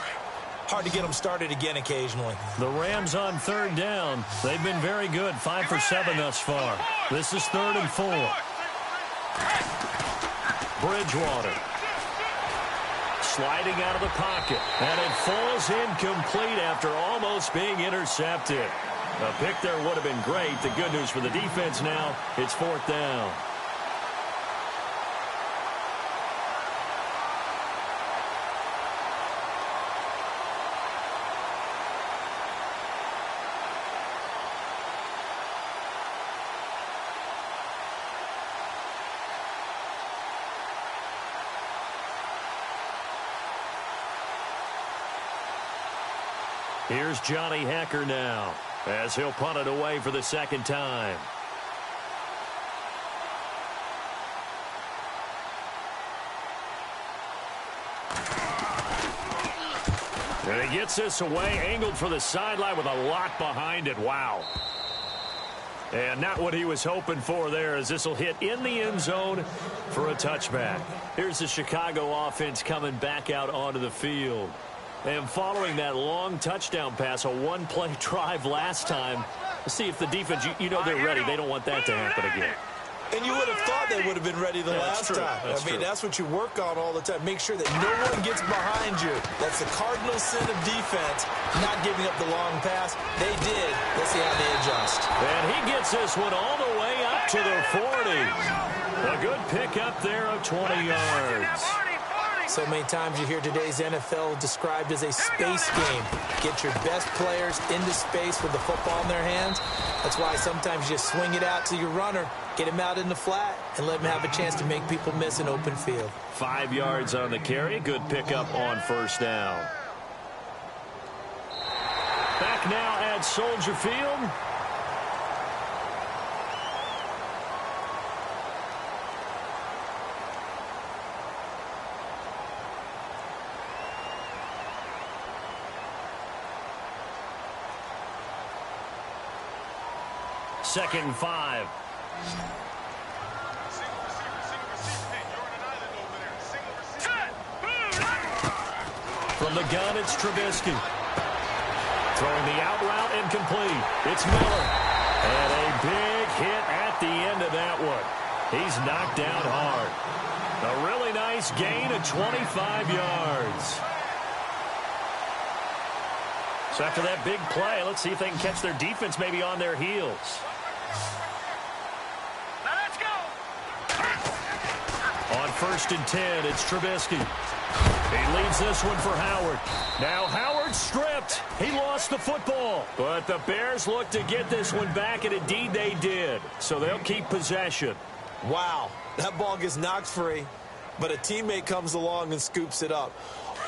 hard to get them started again occasionally.
The Rams on 3rd down. They've been very good, 5 for 7 thus far. This is 3rd and 4. Bridgewater. Sliding out of the pocket. And it falls incomplete after almost being intercepted. A pick there would have been great. The good news for the defense now, it's 4th down. Here's Johnny Hacker now, as he'll punt it away for the 2nd time. And he gets this away, angled for the sideline with a lot behind it. Wow. And not what he was hoping for there, as this will hit in the end zone for a touchback. Here's the Chicago offense coming back out onto the field. And following that long touchdown pass, a one-play drive last time, let's see if the defense, you know they're ready. They don't want that to happen again.
And you would have thought they would have been ready the last time. That's what you work on all the time. Make sure that no one gets behind you. That's the cardinal sin of defense, not giving up the long pass. They did. Let's see how they adjust.
And he gets this one all the way up to the 40. A good pick up there of 20 yards.
So many times you hear today's NFL described as a space game. Get your best players into space with the football in their hands. That's why sometimes you just swing it out to your runner, get him out in the flat, and let him have a chance to make people miss an open field.
5 yards on the carry. Good pickup on 1st down. Back now at Soldier Field. Second and 5. From the gun, it's Trubisky. Throwing the out route incomplete. It's Miller. And a big hit at the end of that one. He's knocked down hard. A really nice gain of 25 yards. So after that big play, let's see if they can catch their defense maybe on their heels.
Now let's go.
On 1st and 10, it's Trubisky. He leaves this one for Howard. Now Howard stripped. He lost the football. But the Bears look to get this one back, and indeed they did. So they'll keep possession.
Wow, that ball gets knocked free, but a teammate comes along and scoops it up.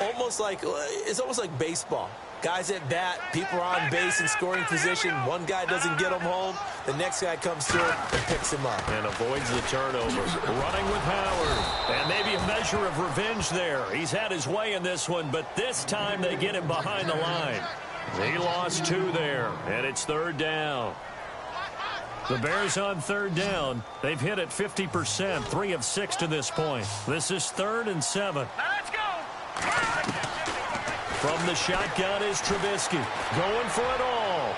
It's almost like baseball. Guys at bat, people are on base in scoring position. One guy doesn't get him home. The next guy comes through and picks him up.
And avoids the turnover. Running with Howard. And maybe a measure of revenge there. He's had his way in this one, but this time they get him behind the line. He lost 2 there, and it's 3rd down. The Bears on third down. They've hit it 50%, 3 of 6 to this point. This is 3rd and 7.
Now let's go.
From the shotgun is Trubisky. Going for it all.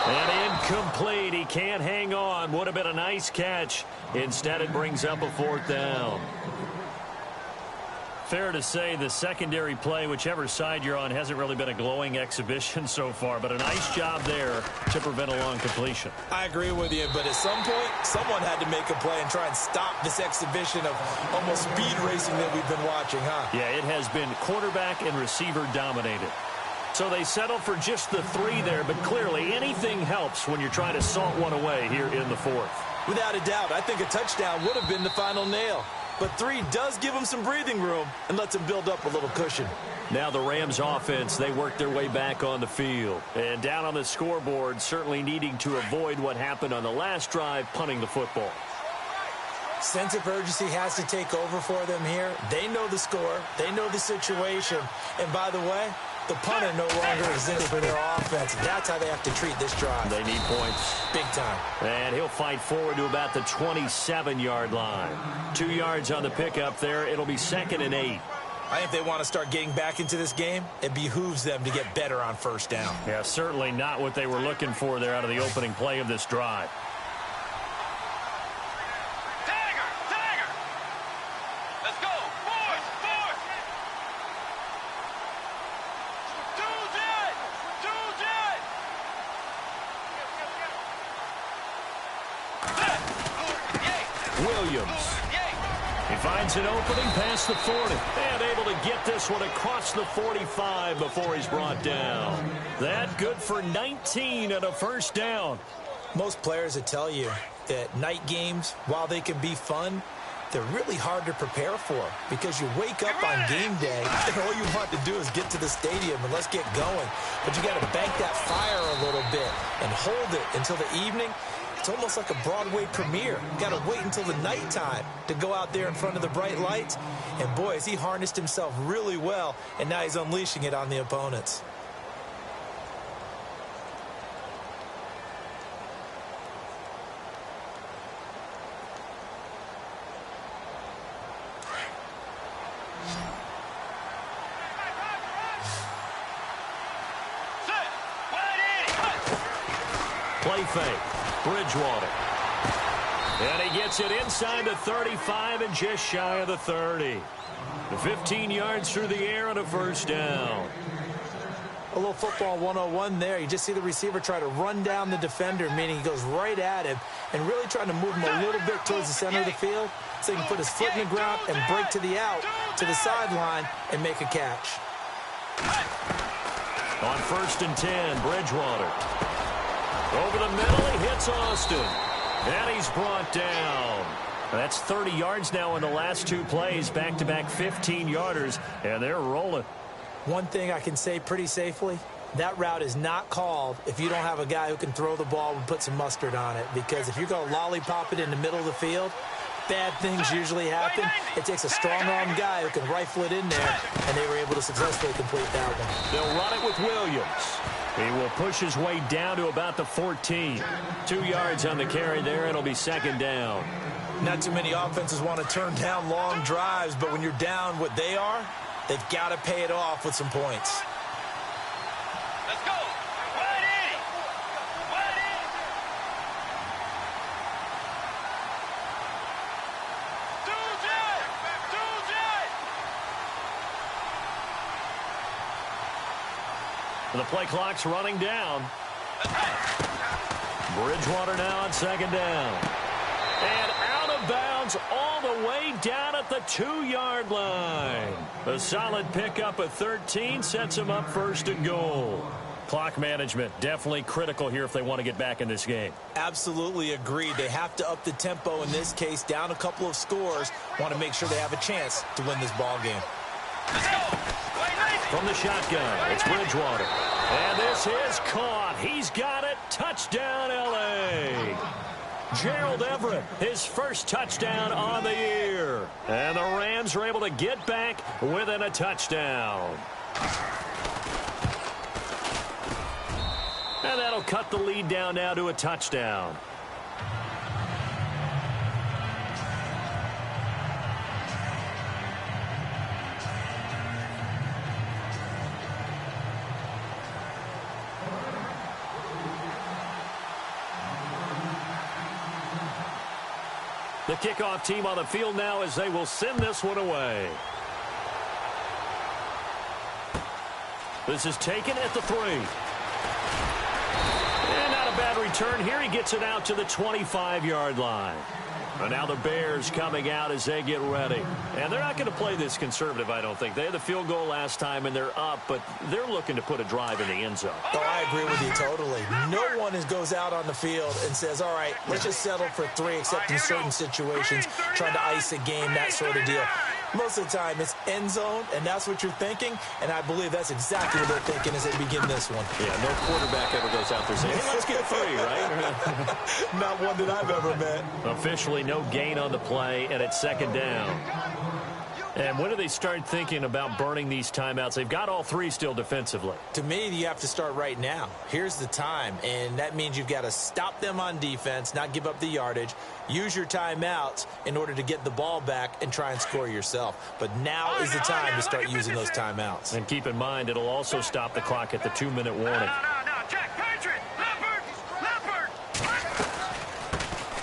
And incomplete. He can't hang on. Would have been a nice catch. Instead, it brings up a 4th down. Fair to say the secondary play, whichever side you're on, hasn't really been a glowing exhibition so far, but a nice job there to prevent a long completion.
I agree with you, but at some point, someone had to make a play and try and stop this exhibition of almost speed racing that we've been watching, huh?
Yeah, it has been quarterback and receiver dominated. So they settle for just the 3 there, but clearly anything helps when you're trying to salt one away here in the 4th.
Without a doubt, I think a touchdown would have been the final nail. But 3 does give them some breathing room and lets them build up a little cushion.
Now the Rams offense, they work their way back on the field. And down on the scoreboard, certainly needing to avoid what happened on the last drive, punting the football.
Sense of urgency has to take over for them here. They know the score. They know the situation. And by the way, the punter no longer exists for their offense. That's how they have to treat this drive.
They need points.
Big time.
And he'll fight forward to about the 27-yard line. 2 yards on the pickup there. It'll be 2nd and 8.
I think they want to start getting back into this game. It behooves them to get better on 1st down.
Yeah, certainly not what they were looking for there out of the opening play of this drive. Williams. He finds an opening past the 40. And able to get this one across the 45 before he's brought down. That good for 19 and a 1st down.
Most players will tell you that night games, while they can be fun, they're really hard to prepare for because you wake up on game day and all you want to do is get to the stadium and let's get going. But you got to bank that fire a little bit and hold it until the evening. It's almost like a Broadway premiere. You got to wait until the nighttime to go out there in front of the bright lights. And boy, has he harnessed himself really well, and now he's unleashing it on the opponents.
Play fake. Bridgewater. And he gets it inside the 35 and just shy of the 30. The 15 yards through the air and a 1st down.
A little football 101 there. You just see the receiver try to run down the defender, meaning he goes right at him and really trying to move him a little bit towards the center of the field so he can put his foot in the ground and break to the out, to the sideline, and make a catch.
On 1st and 10, Bridgewater. Over the middle, he hits Austin. And he's brought down. That's 30 yards now in the last 2 plays. Back-to-back 15-yarders, and they're rolling.
One thing I can say pretty safely, that route is not called if you don't have a guy who can throw the ball and put some mustard on it. Because if you're going to lollipop it in the middle of the field, bad things usually happen. It takes a strong-arm guy who can rifle it in there, and they were able to successfully complete that one.
They'll run it with Williams. He will push his way down to about the 14. 2 yards on the carry there. It'll be 2nd down.
Not too many offenses want to turn down long drives, but when you're down what they are, they've got to pay it off with some points.
Let's go. 180. 180.
The play clock's running down. Bridgewater now on 2nd down. And out of bounds all the way down at the 2-yard line. A solid pickup of 13 sets him up 1st and goal. Clock management definitely critical here if they want to get back in this game.
Absolutely agreed. They have to up the tempo in this case, down a couple of scores. Want to make sure they have a chance to win this ball game.
From the shotgun, it's Bridgewater. And this is caught. He's got it. Touchdown, L.A. Gerald Everett, his first touchdown on the year. And the Rams are able to get back within a touchdown. And And that'll cut the lead down now to a touchdown. The kickoff team on the field now as they will send this one away. This is taken at the 3. And not a bad return here. He gets it out to the 25-yard line. And now the Bears coming out as they get ready. And they're not going to play this conservative, I don't think. They had the field goal last time, and they're up, but they're looking to put a drive in the end zone.
Oh, I agree with you totally. No one goes out on the field and says, all right, let's just settle for 3, except in certain situations, trying to ice a game, that sort of deal. Most of the time, it's end zone, and that's what you're thinking, and I believe that's exactly what they're thinking as they begin this one.
Yeah, no quarterback ever goes out there saying, hey, let's get 3, right?
Not one that I've ever met.
Officially no gain on the play, and it's second down. And when do they start thinking about burning these timeouts? They've got all 3 still defensively.
To me, you have to start right now. Here's the time, and that means you've got to stop them on defense, not give up the yardage, use your timeouts in order to get the ball back and try and score yourself. But now is the time to start using those timeouts.
And keep in mind, it'll also stop the clock at the 2-minute warning.
No, Jack, Patriot, Leopard.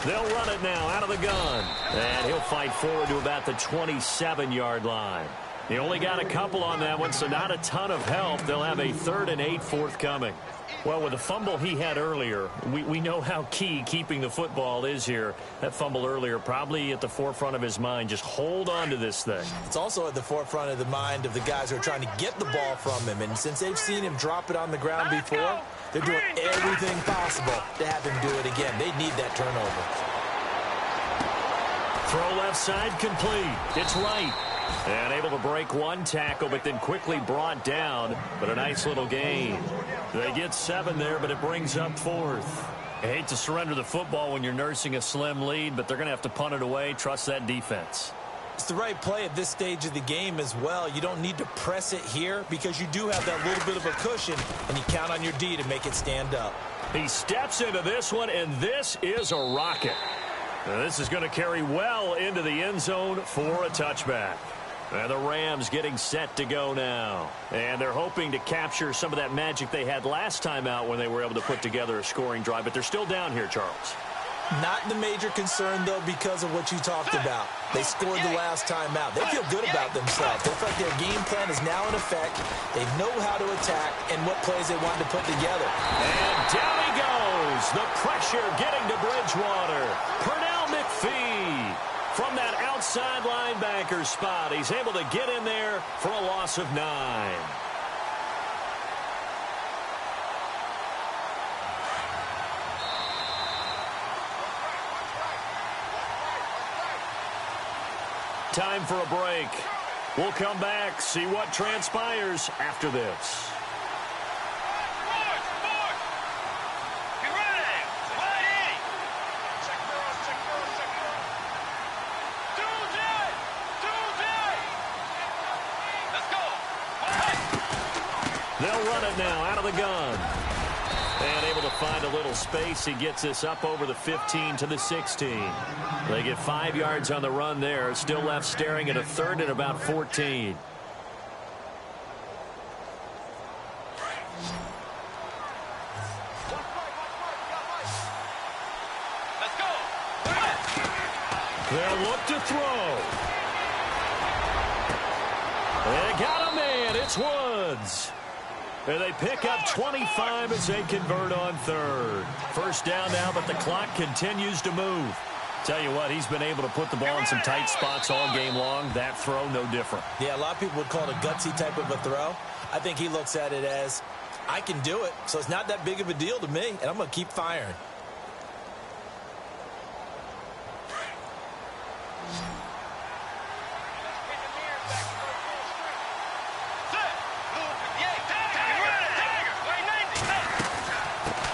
They'll run it now out of the gun. And he'll fight forward to about the 27-yard line. He only got a couple on that one, so not a ton of help. They'll have a 3rd and 8 forthcoming. Well, with the fumble he had earlier, we know how key keeping the football is here. That fumble earlier probably at the forefront of his mind. Just hold on to this thing.
It's also at the forefront of the mind of the guys who are trying to get the ball from him. And since they've seen him drop it on the ground before, they're doing everything possible to have him do it again. They need that turnover.
Throw left side complete. It's right. And able to break one tackle, but then quickly brought down. But a nice little gain. They get 7 there, but it brings up 4th. I hate to surrender the football when you're nursing a slim lead, but they're going to have to punt it away. Trust that defense.
It's the right play at this stage of the game as well. You don't need to press it here because you do have that little bit of a cushion, and you count on your D to make it stand up.
He steps into this one, and this is a rocket. Now, this is going to carry well into the end zone for a touchback. And the Rams getting set to go now. And they're hoping to capture some of that magic they had last time out when they were able to put together a scoring drive. But they're still down here, Charles.
Not the major concern, though, because of what you talked about. They scored the last time out. They feel good about themselves. They feel like their game plan is now in effect. They know how to attack and what plays they want to put together.
And down he goes. The pressure getting to Bridgewater. Pernell McPhee from that outside linebacker spot. He's able to get in there for a loss of 9. Time for a break. We'll come back, see what transpires after this.
Get ready. Ready. Let's go.
They'll run it now out of the gun. And able to find a little space. He gets this up over the 15 to the 16. They get 5 yards on the run there. Still left staring at a 3rd and about 14.
Let's go.
They'll look to throw. They got a man. It's Woods. And they pick up 25 as they convert on 3rd. First down now, but the clock continues to move. Tell you what, he's been able to put the ball in some tight spots all game long. That throw, no different.
Yeah, a lot of people would call it a gutsy type of a throw. I think he looks at it as, I can do it, so it's not that big of a deal to me, and I'm going to keep firing.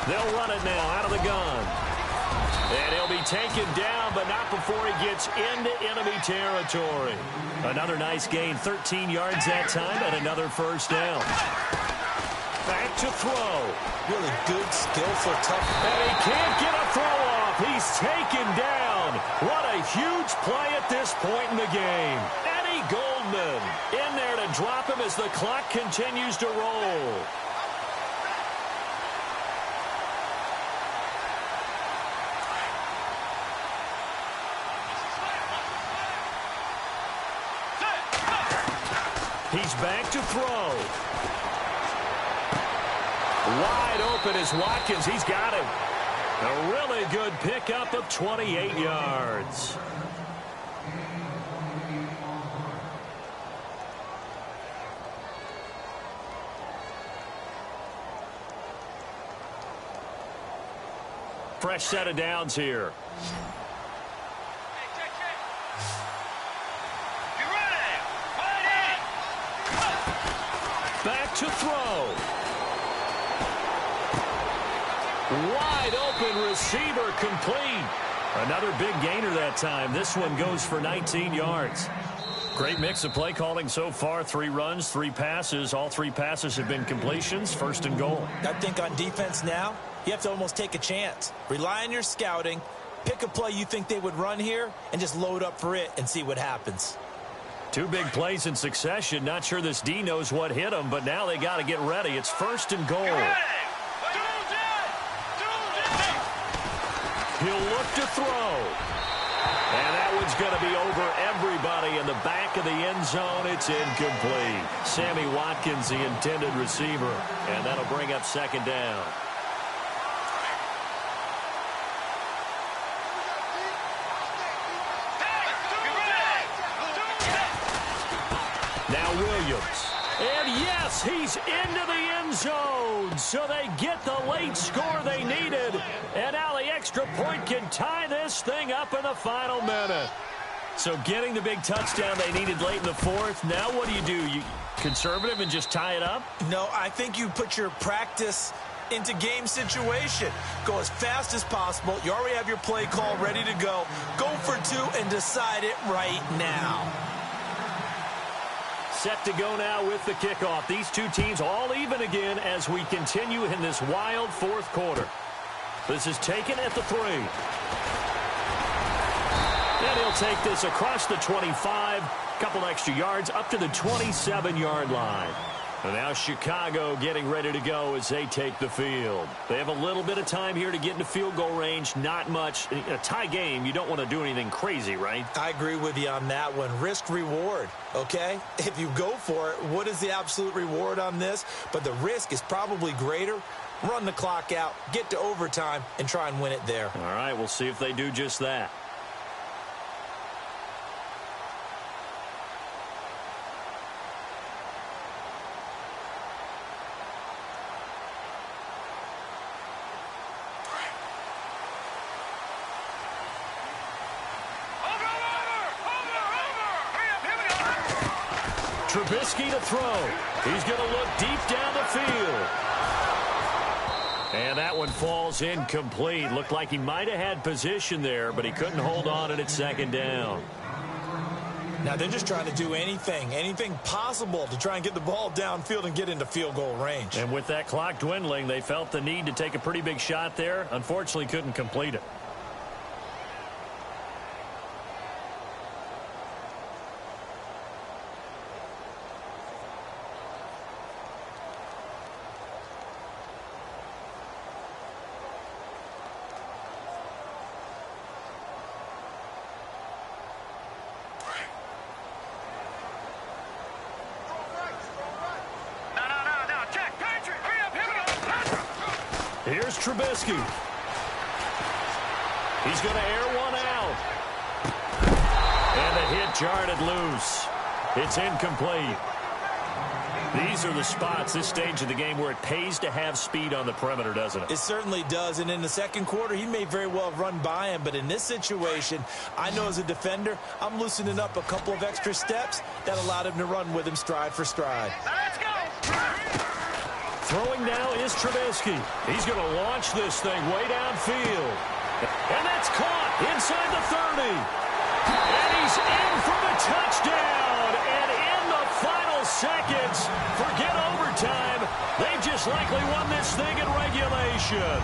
They'll run it now out of the gun. And he'll be taken down, but not before he gets into enemy territory. Another nice gain, 13 yards that time, and another first down. Back to throw.
Really good, skillful, tough.
And he can't get a throw off. He's taken down. What a huge play at this point in the game. Eddie Goldman in there to drop him as the clock continues to roll. He's back to throw. Wide open is Watkins. He's got him. A really good pickup of 28 yards. Fresh set of downs here. Back to throw. Wide open receiver complete. Another big gainer that time. This one goes for 19 yards. Great mix of play calling so far. 3 runs, 3 passes. All 3 passes have been completions. First and goal.
I think on defense now, you have to almost take a chance. Rely on your scouting. Pick a play you think they would run here and just load up for it and see what happens.
2 big plays in succession. Not sure this D knows what hit him, but now they got to get ready. It's first and goal. He'll look to throw. And that one's going to be over everybody in the back of the end zone. It's incomplete. Sammy Watkins, the intended receiver. And that'll bring up second down. Now Williams. And yes, he's into the end zone. So they get the late score they needed. And now the extra point can tie this thing up in the final minute. So getting the big touchdown they needed late in the fourth. Now what do? You conservative and just tie it up?
No, I think you put your practice into game situation. Go as fast as possible. You already have your play call ready to go. Go for 2 and decide it right now.
Set to go now with the kickoff. These 2 teams all even again as we continue in this wild fourth quarter. This is taken at the 3. And he'll take this across the 25. Couple extra yards up to the 27-yard line. And now Chicago getting ready to go as they take the field. They have a little bit of time here to get into field goal range. Not much. In a tie game, you don't want to do anything crazy, right?
I agree with you on that one. Risk reward, okay? If you go for it, what is the absolute reward on this? But the risk is probably greater. Run the clock out, get to overtime, and try and win it there.
All right, we'll see if they do just that. Trubisky to throw. He's going to look deep down the field. And that one falls incomplete. Looked like he might have had position there, but he couldn't hold on, and it's second down.
Now they're just trying to do anything possible to try and get the ball downfield and get into field goal range.
And with that clock dwindling, they felt the need to take a pretty big shot there. Unfortunately, couldn't complete it. Here's Trubisky. He's going to air one out. And the hit jarred loose. It's incomplete. These are the spots, this stage of the game, where it pays to have speed on the perimeter, doesn't it?
It certainly does. And in the second quarter, he may very well have run by him. But in this situation, I know as a defender, I'm loosening up a couple of extra steps that allowed him to run with him stride for stride.
Let's go!
Throwing now is Trubisky. He's going to launch this thing way downfield. And that's caught inside the 30. And he's in for the touchdown. And in the final seconds, forget overtime. They just likely won this thing in regulation.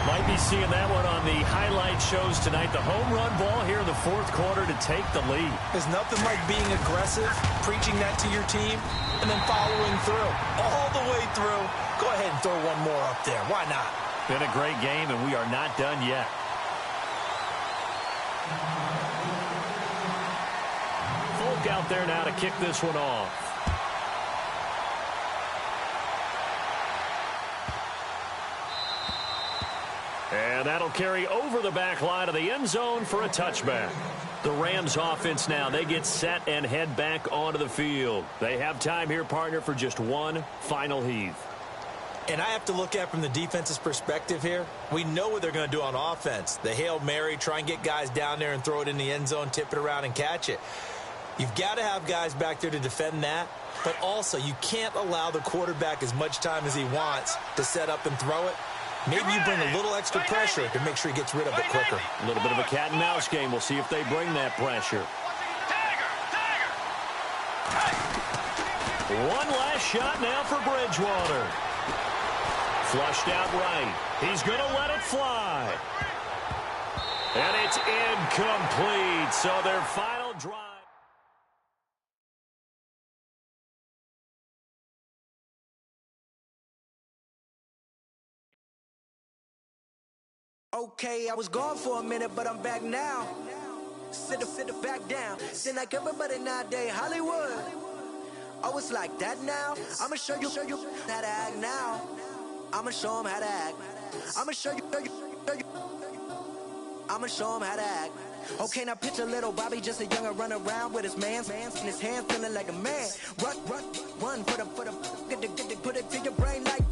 Might be seeing that one on the highlight shows tonight. The home run ball here in the fourth quarter to take the lead.
There's nothing like being aggressive, preaching that to your team, and then following through. All the way through. Go ahead and throw one more up there. Why not?
Been a great game, and we are not done yet. Folk out there now to kick this one off. And that'll carry over the back line of the end zone for a touchback. The Rams offense now, they get set and head back onto the field. They have time here, partner, for just one final heave.
And I have to look at it from the defense's perspective here. We know what they're going to do on offense. The Hail Mary, try and get guys down there and throw it in the end zone, tip it around and catch it. You've got to have guys back there to defend that. But also, you can't allow the quarterback as much time as he wants to set up and throw it. Maybe you bring a little extra pressure to make sure he gets rid of it quicker.
A little bit of a cat and mouse game. We'll see if they bring that pressure. One last shot now for Bridgewater. Flushed out right. He's going to let it fly. And it's incomplete. So their final drive.
Okay, I was gone for a minute, but I'm back now. Sit back down. Seem like everybody nowadays, Hollywood. Oh, it's like that now. I'ma show you how to act now. I'ma show them how to act. I'ma show you. I'ma show them how to act. Okay, now picture little Bobby, just a younger run around with his man's in his hand, feeling like a man. Run, put it to your brain like.